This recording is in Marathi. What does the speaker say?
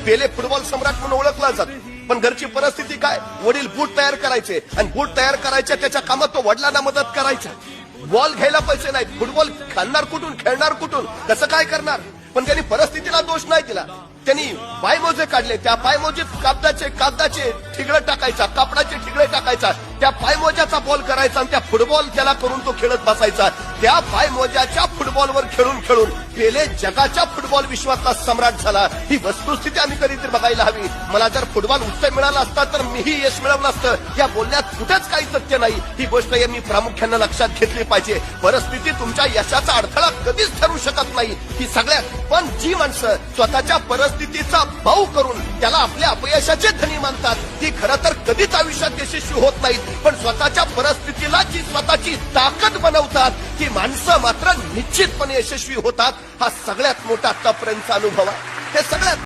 पेले फुटबॉल सम्राट म्हणून ओळखला जातो. पण घरची परिस्थिती काय, वडील बूट तयार करायचे आणि बूट तयार करायच्या त्याच्या कामात तो वडिलांना मदत करायचा. बॉल घ्यायला पैसे नाहीत, फुटबॉल खेळणार कुठून, खेळणार कुठून, कसं काय करणार. पण त्यांनी परिस्थितीला दोष नाही दिला. त्यांनी पायमोजे काढले, त्या पायमोजेत कागदाचे ठिगळे टाकायचा, कापडाचे ठिगळे टाकायचा, त्या पायमोज्याचा बॉल करायचा आणि त्या फुटबॉल त्याला करून तो खेळत बसायचा. त्या पायमोज्याच्या फुटबॉलवर खेळून खेळून पेले जगाच्या फुटबॉल विश्वाचा सम्राट झाला. ही वस्तुस्थिती आम्ही कधीतरी बघायला हवी. मला जर फुटबॉल उत्तर मिळाला असता तर मीही यश मिळवलं असतं. या बोलण्यात कुठेच काही सत्य नाही. ही गोष्ट मी प्रामुख्यानं लक्षात घेतली पाहिजे. परिस्थिती तुमच्या यशाचा अडथळा कधीच ठरू शकत नाही. ही सगळ्यात पण जी माणसं स्वतःच्या परिस्थितीचा भाऊ करून त्याला आपल्या अपयशाचे धनी मानतात ती खरं तर कधीच आयुष्यात यशस्वी होत नाहीत. पण स्वतःच्या परिस्थितीला जी स्वतःची ताकद बनवतात ती माणसं मात्र निश्चितपणे यशस्वी होतात. हा सगळ्यात मोठा आतापर्यंतचा अनुभव आहे. हे सगळ्यात